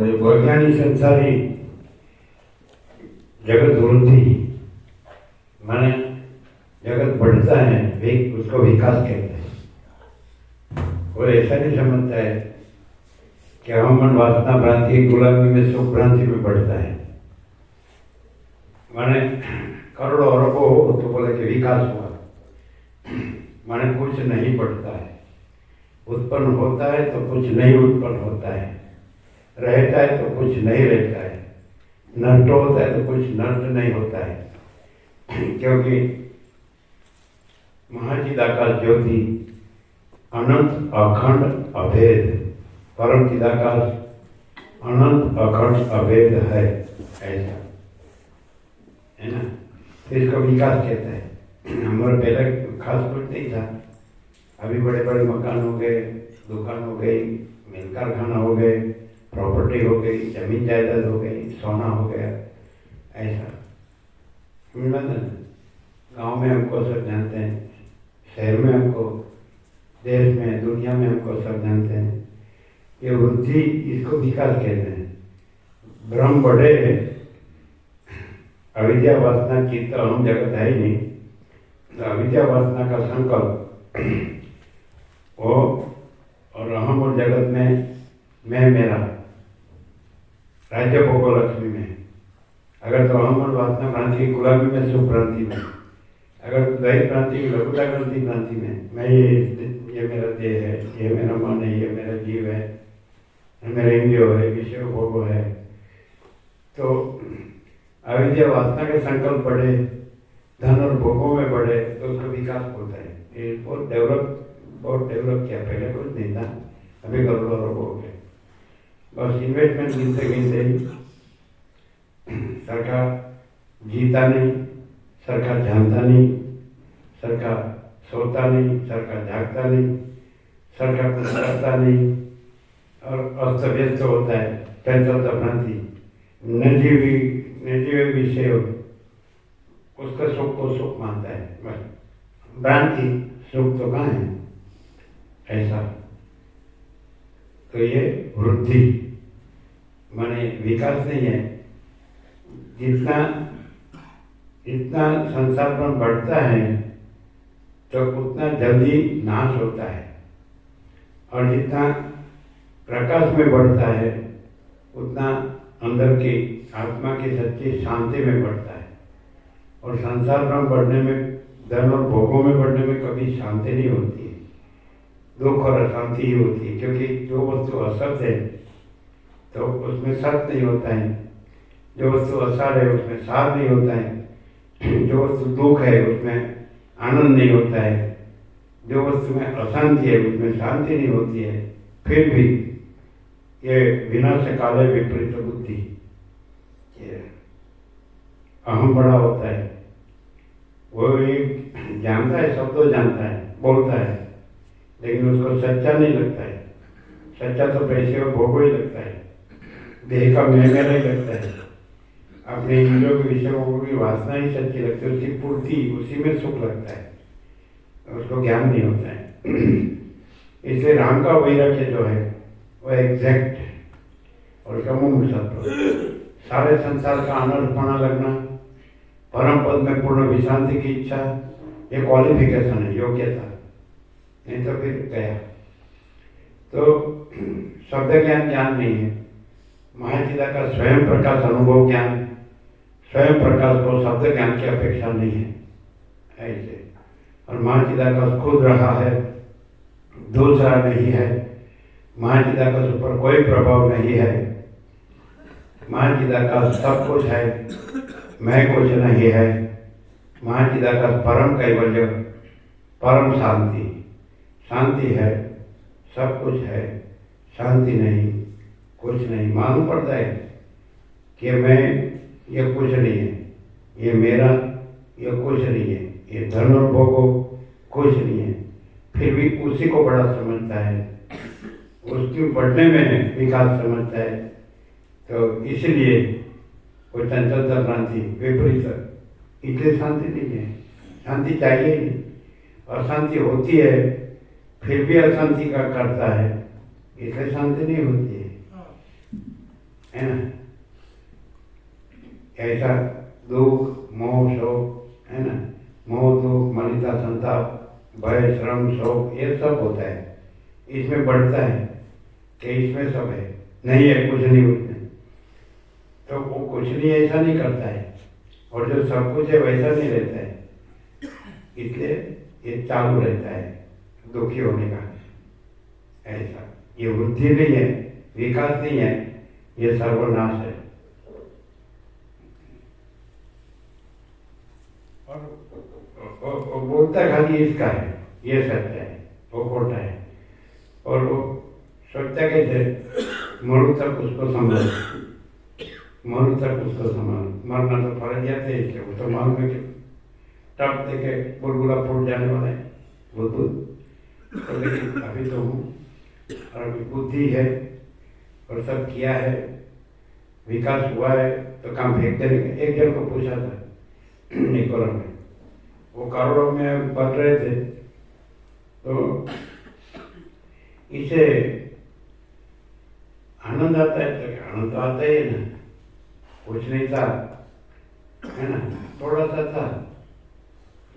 वैज्ञानिक संसारी जगत वृद्धि माने जगत बढ़ता है, उसको विकास कहते हैं। वो ऐसा नहीं समझता है कि हम मन वासना भ्रांति गुलामी में सुख भ्रांति में बढ़ता है। माने करोड़ों अरबों हो तो बोले कि विकास हुआ, माने कुछ नहीं बढ़ता है। उत्पन्न होता है तो कुछ नहीं उत्पन्न होता है, रहता है तो कुछ नहीं रहता है, नष्ट होता है तो कुछ नष्ट नहीं होता है। क्योंकि महाचिदाकाश ज्योति अनंत अखंड अभेद, परम चिदाकाश अनंत अखंड अभेद है, ऐसा है ना। तो इसको विकास कहते हैं। हमारे पहले खास कुछ नहीं था, अभी बड़े बड़े मकान हो गए, दुकान हो गई, मिल कारखाना हो गए, प्रॉपर्टी हो गई, जमीन जायदाद हो गई, सोना हो गया, ऐसा समझ में। गाँव में हमको सब जानते हैं, शहर में हमको, देश में, दुनिया में हमको सब जानते हैं। ये वृद्धि, इसको विकास कहते हैं। ब्रह्म बढ़े, अविद्या वासना चित्त अहम जगत है ही नहीं, तो अविद्या वासना का संकल्प वो और अहम और जगत में मैं मेरा राज्य भोगो लक्ष्मी में। अगर तो अहम और वासना भ्रांति की गुलामी में सुख भ्रांति में, अगर द्वैत भ्रांति की लघुता ग्रंथि भ्रांति में मैं ये मेरा देह है, ये मेरा मन है, ये मेरा जीव है, मेरा इंद्रियो है, विषय भोगो है, तो अविद्या वासना के संकल्प बढ़े, धन और भोगों में बढ़े, तो उसका विकास होता है। ये बहुत डेवलप किया, पहले कुछ नहीं था, अभी करोड़ों हो गए। बस इन्वेस्टमेंट गिनते गिनते ही सरकार जीता नहीं, सरकार जानता नहीं, सरकार सोता नहीं, सरकार जागता नहीं, सरकार कुछ करता नहीं, और अस्त व्यस्त होता है, चंचलता भ्रांति, निर्जीव विषय उसका सुख को सुख मानता है, बस भ्रांति, सुख तो कहाँ है, ऐसा। तो ये वृद्धि माने विकास नहीं है। जितना संसार में बढ़ता है तो उतना जल्दी नाश होता है, और जितना प्रकाश में बढ़ता है उतना अंदर की आत्मा की सच्ची शांति में बढ़ता है। और संसार में बढ़ने में, धन और भोगों में बढ़ने में कभी शांति नहीं होती है, दुख और अशांति ही होती है। क्योंकि जो वस्तु असत है तो उसमें सत नहीं होता है, जो वस्तु असार है उसमें सार नहीं होता है, जो वस्तु दुख है उसमें आनंद नहीं होता है, जो वस्तु में अशांति है उसमें शांति नहीं होती है। फिर भी ये विनाश काले विपरीत बुद्धि, अहम बड़ा होता है, वो एक जानता है, शब्दों जानता है, बोलता है, लेकिन उसको सच्चा नहीं लगता है। सच्चा तो पैसे और भोगो ही लगता है, देह का मैं मेरा ही लगता है, अपने इंद्रियों के विषयों की वासना ही सच्ची लगती है, उसकी पूर्ति, उसी में सुख लगता है, उसको ज्ञान नहीं होता है। इसलिए राम का वैराग्य जो है वो एग्जैक्ट और उसका मूल सत्य, सारे संसार का अनर्थपणा लगना, परम पद में पूर्ण विश्रांति की इच्छा, ये क्वालिफिकेशन है, योग्यता, नहीं तो फिर गया। तो शब्द ज्ञान नहीं है, महाचिदा का स्वयं प्रकाश अनुभव ज्ञान, स्वयं प्रकाश को शब्द ज्ञान की अपेक्षा नहीं है, ऐसे। और महाचिदा का खुद रहा है, दूसरा नहीं है, महाचिदा का ऊपर कोई प्रभाव नहीं है, महाचिदा का सब कुछ है, मैं कुछ नहीं है, महाचिदा का परम कैवल्य, परम शांति, शांति है, सब कुछ है, शांति नहीं, कुछ नहीं। मालूम पड़ता है कि मैं, ये कुछ नहीं है, ये मेरा, ये कुछ नहीं है, ये धन और भोगो कुछ नहीं है, फिर भी उसी को बड़ा समझता है, उसकी बढ़ने में विकास समझता है। तो इसलिए वो चंचलता भ्रांति विपरीत, इसलिए शांति नहीं है, शांति चाहिए नहीं, अशांति होती है फिर भी अशांति का करता है, इसलिए शांति नहीं होती है। है ना। ऐसा दुख मोह शोक है ना, मोह दुख मलिता संताप भय श्रम शोक ये सब होता है, इसमें बढ़ता है कि इसमें सब है, नहीं है कुछ नहीं उसमें, तो वो कुछ नहीं ऐसा नहीं करता है, और जो सब कुछ है वैसा नहीं रहता है, इसलिए ये चालू रहता है दुखी होने का। ऐसा ये वृद्धि नहीं है, विकास नहीं है, ये सर्वनाश है। और बोलता खाली इसका है, ये सत्य है, वो खोटा है, और वो सोचता कैसे मरु तक उसको संभाल, मरु तक उसको संभाल, मरना तो फर्ज जाते हैं, इसलिए वो तो मालूम है कि टप देके बुलबुला फूट जाने वाला है बुद्धू, तो लेकिन अभी तो हूँ और अभी बुद्धि है और सब किया है, विकास हुआ है, तो काम फेंक देने का। एक जन को पूछा था निकोलर में, वो करोड़ों में बढ़ रहे थे, तो इसे आनंद आता है, तो आनंद तो आता ही है ना, कुछ नहीं था है ना, थोड़ा सा था,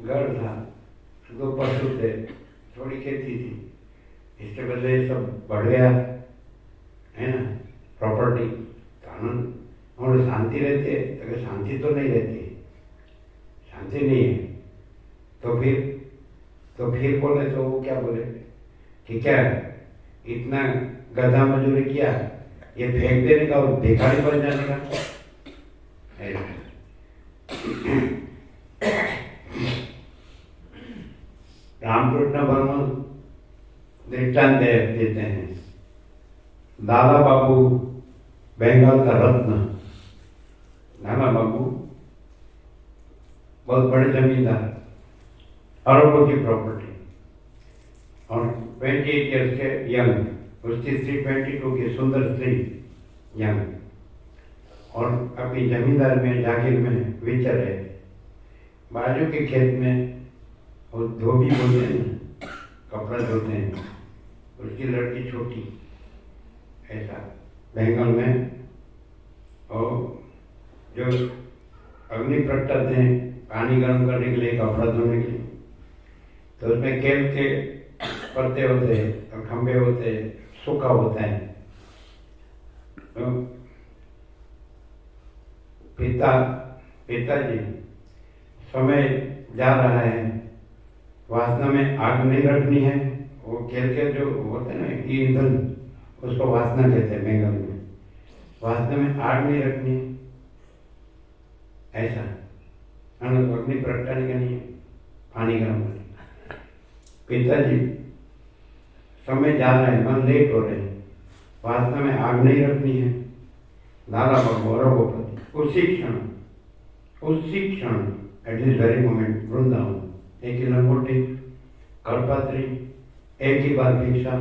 घर था, 2 पशु थे, थोड़ी खेती थी, इसके बदले सब बढ़ गया है ना, प्रॉपर्टी, आनंद और शांति रहती है, तो शांति तो नहीं रहती, शांति नहीं है, तो फिर बोले, तो वो क्या बोले कि क्या इतना गधा मजूरी किया, ये फेंक देने का और भिखारी बन जाने का। रामकृष्ण परमहंस दृष्टांत देते हैं, लाला बाबू बंगाल का रत्न, लाला बाबू बहुत बड़े जमींदार, अरबों की प्रॉपर्टी, और 28 ईयर्स के यंग, उसकी स्त्री 22 की सुंदर स्त्री यंग, और अपनी जमींदार में जागीर में विचर है, बाजू के खेत में वो धोबी बोलते हैं, कपड़ा धोते हैं, उसकी लड़की छोटी, ऐसा बंगाल में, और जो अग्नि प्रकटते हैं पानी गर्म करने के लिए, कपड़ा धोने के लिए, तो उसमें केल के पत्ते होते हैं और खंभे होते हैं, सूखा होता है, तो पिताजी समय जा रहा है, वासना में आग नहीं रखनी है, वो केल के जो होते हैं ना ईंधन, उसको वासना कहते हैं बंगाल में, वासना में आग नहीं रखनी है, ऐसा अग्नि प्रकटाने का नहीं है, पानी गर्म करने। पिताजी समय जा रहा है, मन लेट हो रहे हैं, वासना में आग नहीं रखनी है, लाला बाबू रघुपति उसी क्षण at this very moment Vrindavan, एक ही लंगोटी, कल्पत्री, एक ही बार भिक्षा,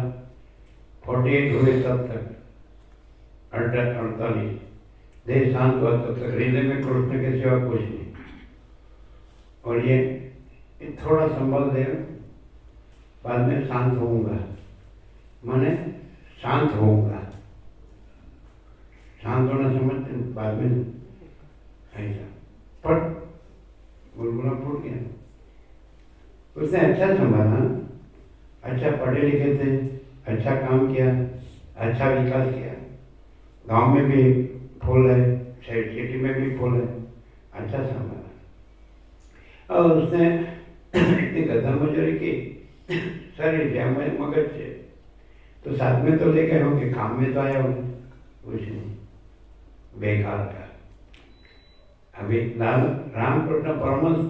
48 हुए तब तक, 48 देह शांत हुआ तब तक, हृदय में कृष्ण के सिवा कुछ नहीं, और ये थोड़ा संभल दे, बाद में शांत होऊंगा, माने शांत होऊंगा, शांत होना समझते, बाद में ऐसा पट बुलबुला फूट गया। उसने अच्छा संभाला, अच्छा पढ़े लिखे थे, अच्छा काम किया, अच्छा विकास किया, गांव में भी फूल है, सिटी में भी फूल है, अच्छा संभाला। और उसने इतनी गधा मजूरी की, शरीर मगज से, तो साथ में तो लेके होंगे, काम में तो आया होगा कुछ नहीं, बेकार का। अभी रामकृष्ण परमहंस,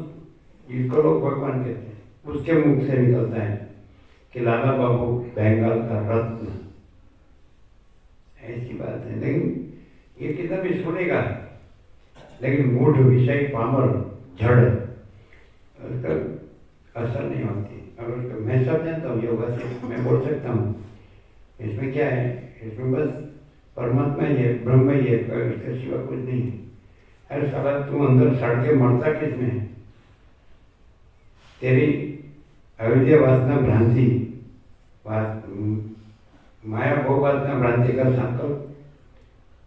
जिसको लोग भगवान कहते हैं, उसके मुख से निकलता है कि लाला बाबू बंगाल का रत्न, ऐसी बात है। लेकिन ये कितना भी सुनेगा, लेकिन मूढ़ विषय पामर झड़, उसका असर नहीं होती। और उसको मैं सब जानता हूँ, योगा से मैं बोल सकता हूँ, इसमें क्या है, इसमें बस परमात्मा ही है, ब्रह्म ही है, इसके सिवा कुछ नहीं है। अरे साला तू अंदर सड़ के मरता किसमें है? तेरी अविद्या वासना भ्रांति, माया भोग वासना भ्रांति का संकल्प,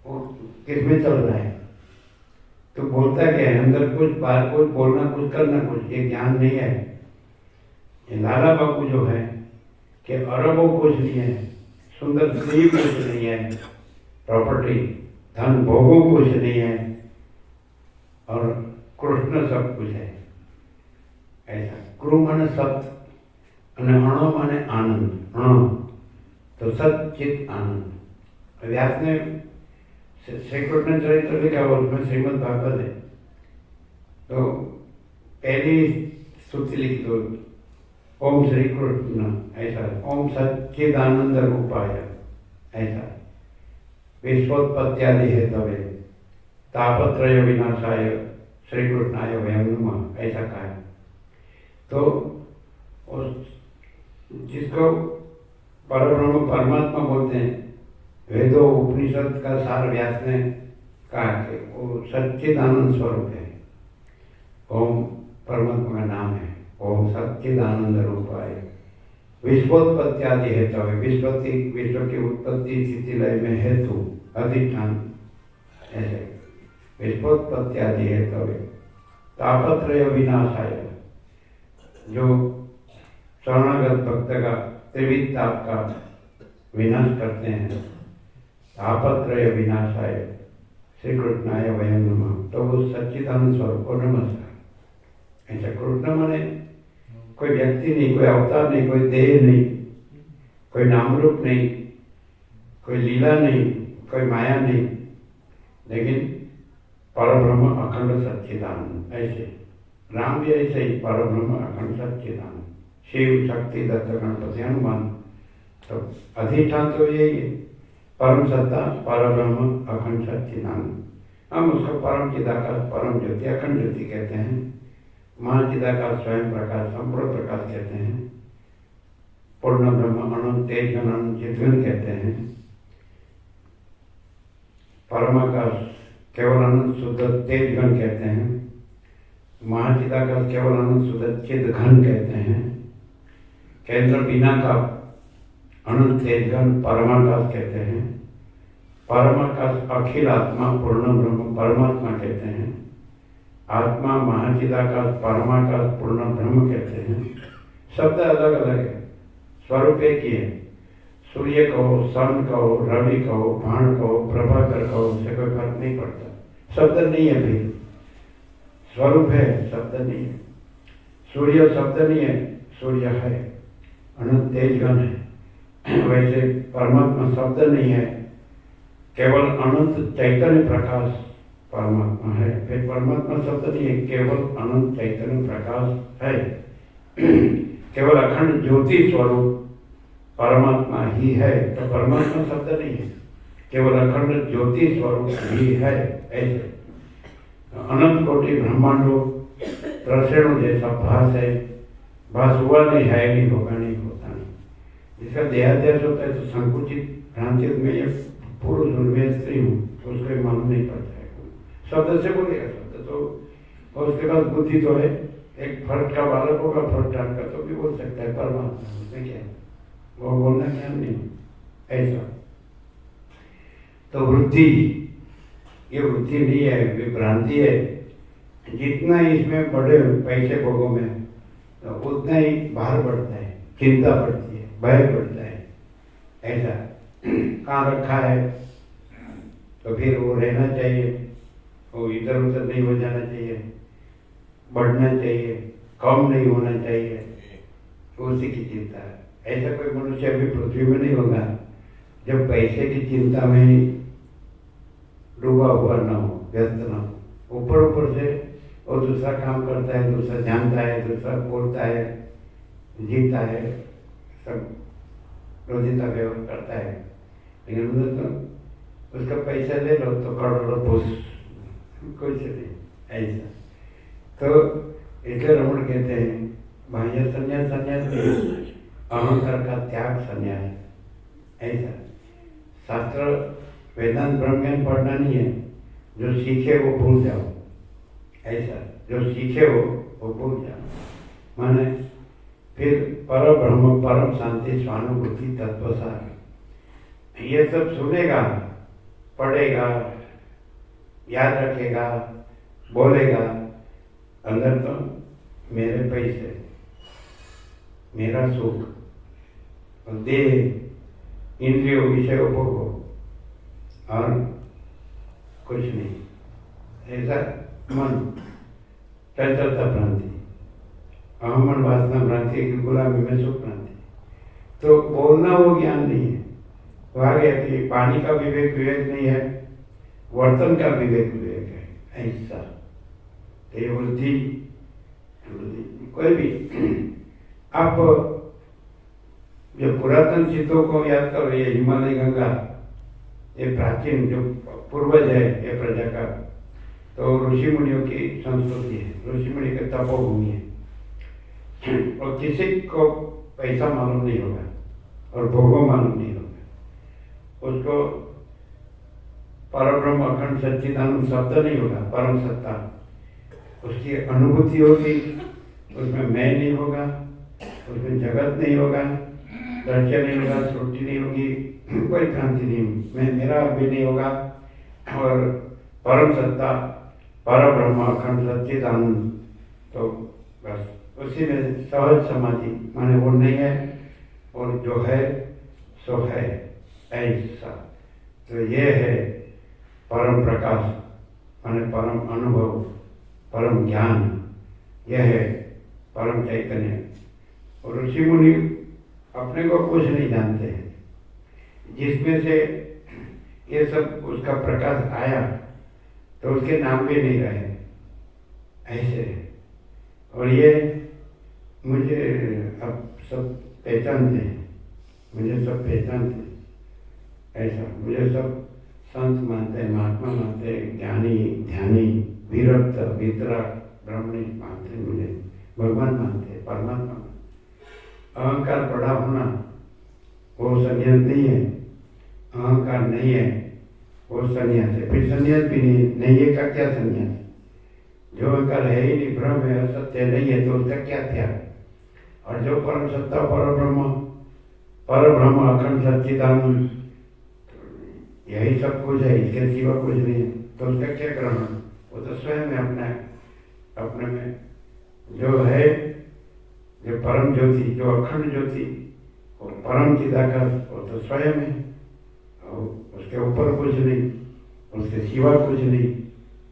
वो किसमें चल रहा है? तो बोलता क्या है? अंदर कुछ, बाहर कुछ, बोलना कुछ, करना कुछ, ये ज्ञान नहीं है। ये लाला बाबू जो है कि अरबों कुछ नहीं है, सुंदर स्त्री कुछ नहीं है, प्रॉपर्टी धन भोगों कुछ नहीं है, और कृष्ण सब कुछ है। ऐसा क्रू माने सत्य અને અણો माने आनंद। अणो तो सचित आनंद। व्यास ने श्री कृष्ण चरित्र लिखा हुआ, उसमें श्रीमद् भागवत है, तो पहली स्तुति लिखी तो ओम श्री कृष्ण, ऐसा ओम सच्चिदानंद रूपाय, ऐसा विश्वोत्पत्त्यादि हेतवे तापत्रय विनाशाय श्री कृष्णाय वयं नमः, ऐसा कहा है। तो उस जिसको परब्रह्म परमात्मा बोलते हैं, वेदों उपनिषद का सार व्यास ने कहा कि वो सच्चिदानंद स्वरूप है। ओम परमात्मा का नाम है, ओम सच्चिदानंद रूपाय विश्वोत्पत्त्यादि हेतु, विश्व की उत्पत्ति स्थिति लय में हेतु अधिष्ठान, ऐसे विश्वोत्पत्त्यादि हेतु तापत्रय विनाशाय, जो शरणागत भक्त का त्रिविध ताप का विनाश करते हैं, तापत्रय विनाशाय श्री कृष्णाय वयं नमः, तो वो सच्चिदानंद स्वरूप को नमस्कार। ऐसा कृष्ण माने कोई व्यक्ति नहीं, कोई अवतार नहीं, कोई देह नहीं, कोई नाम रूप नहीं, कोई लीला नहीं, कोई माया नहीं, लेकिन परब्रह्म अखंड सच्चिदानंद। ऐसे राम भी ऐसे ही परब्रह्म अखंड सच्चिदानंद, शिव शक्ति दत्त गणपति हनुमान, तो अधिष्ठान तो यही है, परम सत्ता परब्रह्म अखंड सच्चिदानंद। हम उसको परम चिदाकाश, परम ज्योति, अखंड ज्योति कहते हैं, महाचिदाकाश, स्वयं प्रकाश, संपूर्ण प्रकाश कहते हैं, पूर्ण ब्रह्म अनंत तेज अनंत चिद्घन कहते हैं, परमाकाश केवल अनंत शुद्ध तेज घन कहते हैं, महाचिदाकाश केवल अनंत शुद्ध चिद घन कहते हैं, केंद्र बिना का अनंत तेज घन परमाकाश कहते हैं, परमाकाश अखिल आत्मा पूर्ण ब्रह्म परमात्मा कहते हैं, आत्मा महाचिदाकाश परमाकाश पूर्ण ब्रह्म कहते हैं। शब्द अलग अलग है, स्वरूप एक ही है। सूर्य कहो, सन कहो, रवि कहो, भाण कहो, प्रभाकर कहो, उससे कोई फर्क नहीं पड़ता। शब्द नहीं है भाई, स्वरूप है, शब्द नहीं है। सूर्य शब्द नहीं है, सूर्य है, अनंत तेज घन है। वैसे परमात्मा शब्द नहीं है, केवल अनंत चैतन्य प्रकाश परमात्मा है। फिर परमात्मा शब्द नहीं है, केवल अनंत चैतन्य प्रकाश है, केवल अखंड ज्योति स्वरूप परमात्मा ही है। तो परमात्मा शब्द नहीं है, केवल अखंड ज्योति स्वरूप ही है। ऐसे अनंत कोटि ब्रह्मांडों त्रसेणों जैसा भास है, भास हुआ नहीं, है नहीं, होगा नहीं, होता नहीं। जिसका देहाध्यास होता है तो संकुचित भ्रांति में ये पुरुष हूँ, मैं स्त्री हूँ, तो उसको मालूम नहीं पड़ता है। शब्द से बोलेगा, शब्द तो, और उसके पास बुद्धि तो है, एक फर्क का बालक होगा, फर्क टाइम का तो भी बोल सकता है, परमात्मा उसमें क्या है, वो बोलना ज्ञान नहीं। ऐसा तो वृद्धि, ये वृद्धि नहीं है, विभ्रांति है। जितना इसमें बड़े पैसे भोगों में, तो उतना ही भार बढ़ता है, चिंता बढ़ती है, भय बढ़ता है। ऐसा कहाँ रखा है तो फिर वो रहना चाहिए, वो इधर उधर नहीं हो जाना चाहिए, बढ़ना चाहिए, कम नहीं होना चाहिए, उसी की चिंता है। ऐसा कोई मनुष्य अभी पृथ्वी में नहीं होगा जब पैसे की चिंता में डूबा हुआ न हो, व्यस्त न हो। ऊपर ऊपर से वो दूसरा काम करता है, दूसरा जानता है, दूसरा बोलता है, जीता है, सब रोजिंदा व्यवहार करता है, लेकिन उधर तो उसका पैसा ले लो तो करोड़ों घुस, कुछ नहीं। ऐसा तो इसलिए रमण कहते हैं बाह्य संन्यास संन्यास नहीं, अहंकार का त्याग संन्यास। ऐसा शास्त्र वेदांत ब्रह्म ज्ञान पढ़ना नहीं है, जो सीखे वो भूल जाओ। ऐसा जो सीखे वो भूल जाओ, माने फिर पर ब्रह्म परम शांति स्वानुभूति तत्वसार, ये सब सुनेगा पढ़ेगा, याद रखेगा, बोलेगा, अंदर तो मेरे पैसे, मेरा सुख, देह, इंद्रियों, विषय उपभोग और कुछ नहीं, ऐसा मन चंचलता भ्रांति, अहमन वासना भ्रांति की गुलामी में सुख भ्रांति। तो बोलना वो ज्ञान नहीं है। वो आ गया कि पानी का विवेक विवेक नहीं है, वर्तन का विवेक विवेक है। ऐसा ये वृद्धि कोई भी आप जो पुरातन सिद्धों को याद करो, ये हिमालय गंगा, ये प्राचीन जो पूर्वज है ये प्रजा का, तो ऋषि मुनियों की संस्कृति है, ऋषि मुनि की तपोभूमि है। और किसी को पैसा मालूम नहीं होगा और भोगों मालूम नहीं होगा, उसको परब्रह्म अखंड सच्चिदानंद शब्द नहीं होगा, परम सत्ता उसकी अनुभूति होगी, उसमें मैं नहीं होगा, उसमें जगत नहीं होगा, दृश्य नहीं होगा, श्रुति नहीं होगी, कोई भ्रांति नहीं होगी, मैं मेरा भी नहीं होगा। और परम सत्ता परब्रह्म अखंड सच्चिदानंद, तो बस उसी में सहज समाधि, माने वो नहीं है और जो है सो है, ऐसा। तो ये है परम प्रकाश, माने परम अनुभव, परम ज्ञान, यह है परम चैतन्य। और ऋषि मुनि अपने को कुछ नहीं जानते हैं, जिसमें से ये सब उसका प्रकाश आया तो उसके नाम भी नहीं रहे, ऐसे। और ये मुझे अब सब पहचानते हैं, मुझे सब पहचानते हैं, ऐसा। मुझे सब संत मानते हैं, महात्मा मानते हैं, ज्ञानी, ध्यानी, विरक्त, वितरक, ब्रह्मणी मानते हैं, मुझे भगवान मानते हैं, परमात्मा मानते। अहंकार बड़ा होना वो संन्यास नहीं है, अहंकार नहीं है वो संन्यास है। फिर संन्यास भी नहीं है का क्या संन्यास? जो अहंकार है ही नहीं, भ्रम है, असत्य नहीं है, तो उसका क्या त्याग? और जो परम सत्ता परब्रह्म अखंड सच्चिदानंद, यही सब कुछ है, इसके सिवा कुछ नहीं है, तो उसका क्या ग्रहण? वो तो स्वयं है अपने में जो है, जो परम ज्योति, जो अखंड ज्योति, वो परम चिदाकाश, वो तो स्वयं है, और उसके ऊपर कुछ नहीं, उसके सिवा कुछ नहीं,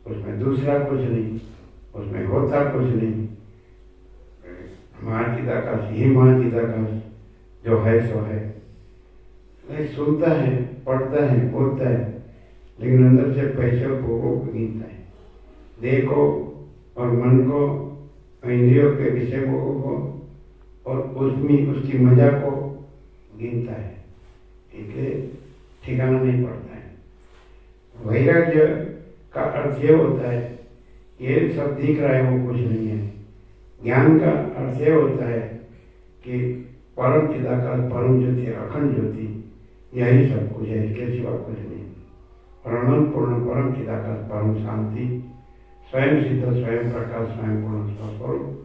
उसमें दूसरा कुछ नहीं, उसमें होता कुछ नहीं। महाचिदाकाश ही महाचिदाकाश, जो है सो है। नहीं सुनता है, पढ़ता है, बोलता है, लेकिन अंदर से पैसे और भोगों को गिनता है, देह को और मन को, इंद्रियों के विषय भोगों को, और उसमें उसकी मजा को गिनता है, इसलिए ठिकाना नहीं पड़ता है। वैराग्य का अर्थ ये होता है, ये सब दिख रहा है वो कुछ नहीं है। ज्ञान का अर्थ ये होता है कि परम चिदाकाश, परम ज्योति, अखंड ज्योति, यही सब कुछ है, इसके सिवा कुछ नहीं। और अनंत पूर्ण परम चिदाकाश, परम शांति, स्वयं सिद्ध, स्वयं प्रकाश, स्वयं पूर्ण स्वस्वरूप,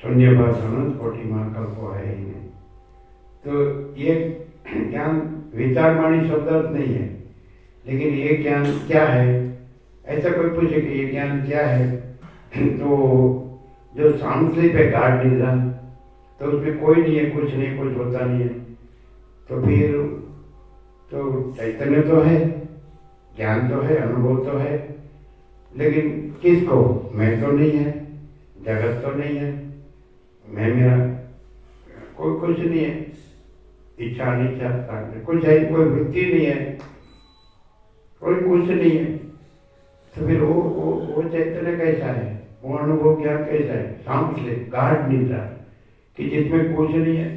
शून्यवाद अनंत कोटि महाकल्प है ही नहीं। तो ये ज्ञान विचारवाणी शब्द अर्थ नहीं है, लेकिन ये ज्ञान क्या है? ऐसा कोई पूछे कि ये ज्ञान क्या है, तो जो सांस्लिप है, गाढ़ निद्रा, तो उसमें कोई नहीं है, कुछ नहीं, कुछ होता नहीं है, तो फिर तो चैतन्य तो है, ज्ञान तो है, अनुभव तो है, लेकिन किसको? मैं तो नहीं है, जगत तो नहीं है, मैं मेरा कोई कुछ नहीं है, इच्छा नहीं चाहता, कुछ है, कोई वृत्ति नहीं है, कोई कुछ नहीं है। तो फिर वो चैतन्य कैसा है? वो अनुभव ज्ञान कैसा है? शांति, गाढ़ निद्रा, कि जिसमें कुछ नहीं है,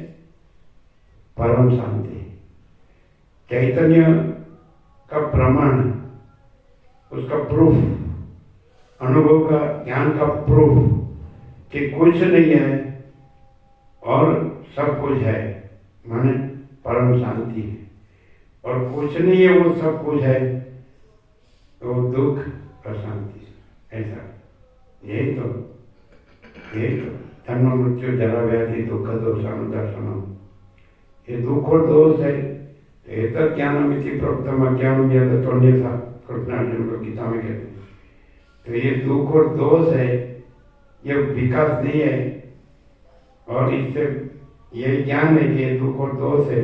परम शांति। चैतन्य का प्रमाण, उसका प्रूफ, अनुभव का, ज्ञान का प्रूफ कि कुछ नहीं है और सब कुछ है, माने परम शांति है। और कुछ नहीं है, वो सब कुछ है, तो दुख अशांति, ऐसा। यही तो जन्म मृत्यु जरा व्याधि दुख दोषानुदर्शन, ये दुख और दोष है, एतत् ज्ञानमिति प्रोक्तम अज्ञानम यत् तोन्यथा, कृष्ण अर्जुन को गीता में कहते हैं। तो ये दुख और दोष है, ये विकास नहीं है, और इससे ये ज्ञान है कि ये दुख और दोष है,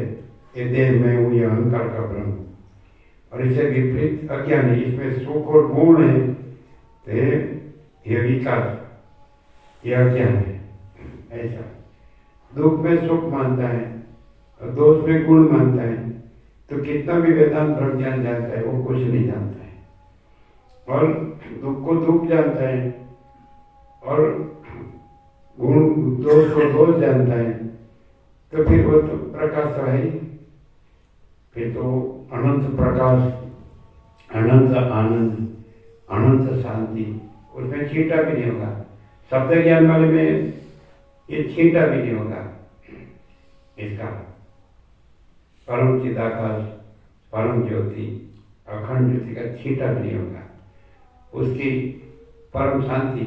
ये देह में हूँ, ये अहंकार का भ्रम, और इससे विपरीत अज्ञान है, इसमें सुख और गुण है, तो ये विकास, ये अज्ञान है। ऐसा दुख में सुख मानता है और दोष में गुण मानता है, तो कितना भी वेदांत ब्रह्म ज्ञान जानता है वो कुछ नहीं जानता है, और दुख को दुख जानता है और गुण दोष को दोष जानता है, तो फिर वो तो प्रकाश तो है ही, फिर तो अनंत प्रकाश, अनंत आनंद, अनंत शांति, उसमें छींटा भी नहीं होगा। शब्द ज्ञान वाले में ये छींटा भी नहीं होगा इसका। परम चिदाकाश, परम ज्योति, अखंड ज्योति का छींटा भी नहीं होगा, उसकी परम शांति।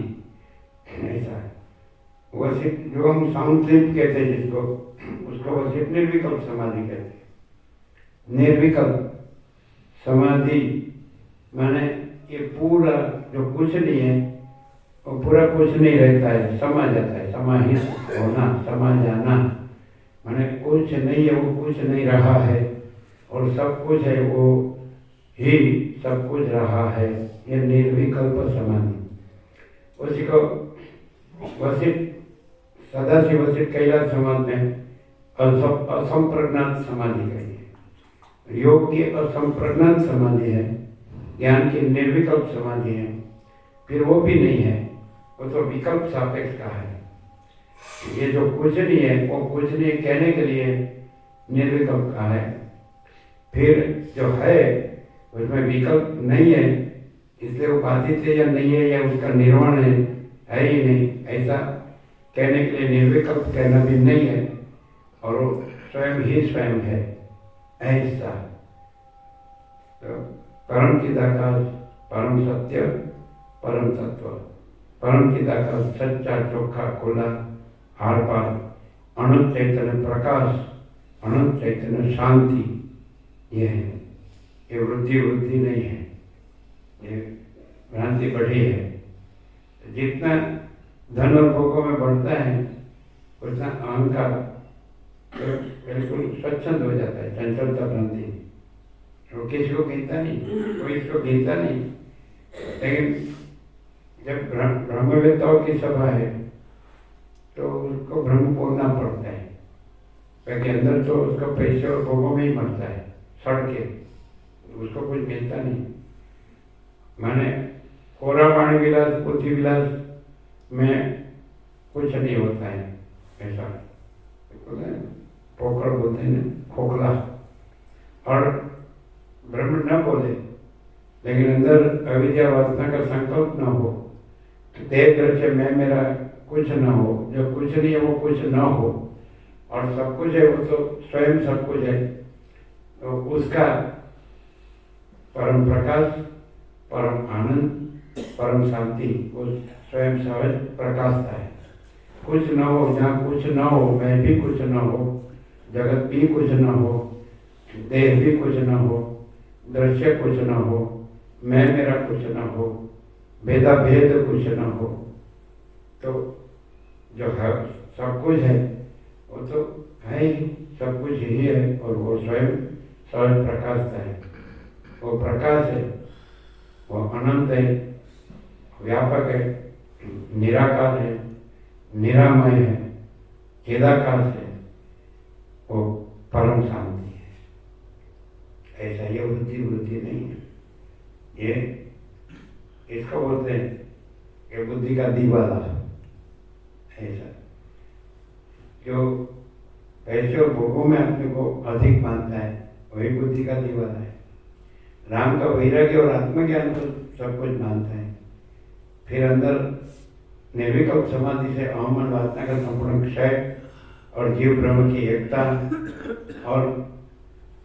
ऐसा वसित जो हम साउंड स्लीप कहते हैं जिसको, उसको वसित निर्विकल्प समाधि कहते हैं। निर्विकल्प समाधि माने ये पूरा जो कुछ नहीं है वो पूरा कुछ नहीं रहता है, समा जाता है, समाहित होना, समा जाना, माने कुछ नहीं है वो कुछ नहीं रहा है, और सब कुछ है वो ही सब कुछ रहा है, ये निर्विकल्प समाधि। उसी को वसित सदाशिव वसित कैलाश समाज में असंप्रज्ञात समाधि कही है। योग की असंप्रज्ञात समाधि है, ज्ञान की निर्विकल्प समाधि है, फिर वो भी नहीं है, वो तो विकल्प सापेक्ष का है। ये जो कुछ नहीं है वो कुछ नहीं कहने के लिए निर्विकल्प का है, फिर जो है उसमें विकल्प नहीं है, इसलिए वो बाधित है या नहीं है या उसका निर्वाण है ही नहीं, ऐसा कहने के लिए निर्विकल्प कहना भी नहीं है, और वो स्वयं ही स्वयं है, ऐसा। तो परम चिदाकाश, परम सत्य, परम तत्व, परम चिदाकाश सच्चा चोखा खुला आर पार, अनंत चैतन्य प्रकाश, अनंत चैतन्य शांति, ये है। ये वृद्धि वृद्धि नहीं है, ये भ्रांति बढ़ी है। जितना धन और भोगों में बढ़ता है उतना अहंकार तो बिल्कुल स्वच्छंद हो जाता है, चंचलता भ्रांति, वो किसी को गिनता नहीं, कोई इसको गिनता नहीं। लेकिन जब ब्रह्मवेत्ताओं की सभा है तो उसको ब्रह्म बोलना पड़ता है, क्योंकि अंदर तो उसका पैसे और भोगों में ही मरता है सड़ के, उसको कुछ मिलता नहीं। माने कोरा वाणी विलास, बुद्धि विलास में कुछ नहीं होता है, ऐसा पोखर बोलते हैं, खोखला, और ब्रह्म न बोले लेकिन अंदर अविद्या वासना का संकल्प न हो, देह दृश्य मैं मेरा कुछ न हो, जो कुछ नहीं है वो कुछ न हो, और सब कुछ है वो तो स्वयं सब कुछ है, तो उसका परम प्रकाश, परम आनंद, परम शांति वो स्वयं सहज प्रकाशता है। कुछ न हो, जहाँ कुछ न हो, मैं भी कुछ न हो, जगत भी कुछ न हो, देह भी कुछ न हो, दृश्य कुछ न हो, मैं मेरा कुछ न हो, भेदा भेद कुछ न हो, तो जो है सब कुछ है वो तो है ही, सब कुछ ही है, और वो स्वयं सहज प्रकाशता है। वो प्रकाश है, वो अनंत है, व्यापक है, निराकार है, निरामय है, चिदाकाश है, वो परम शांति है। ऐसा ये वृद्धि वृद्धि नहीं है, ये इसको बोलते हैं कि बुद्धि का दीवाला। ऐसा जो पैसे और भोगों में अपने को अधिक मानता है वही बुद्धि का दीवाला है। राम का वैराग्य और आत्मज्ञान को सब कुछ मानता है, फिर अंदर निर्विकल्प समाधि से अहम वासना का संपूर्ण क्षय और जीव ब्रह्म की एकता और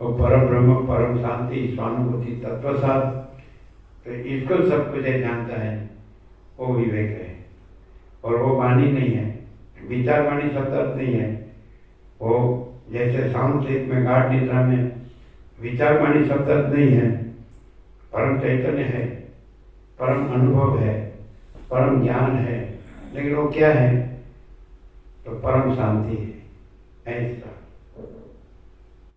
परम ब्रह्म, परम शांति, स्वानुभूति, तत्वसार, तो इसको सब कुछ जानता है, वो विवेक है। और वो वाणी नहीं है, विचार वाणी सतत नहीं है, वो जैसे साउंड स्लीप में गाढ़ निद्रा में विचार मानी शब्द नहीं है, परम चैतन्य है, परम अनुभव है, परम ज्ञान है, लेकिन वो क्या है? तो परम शांति है। ऐसा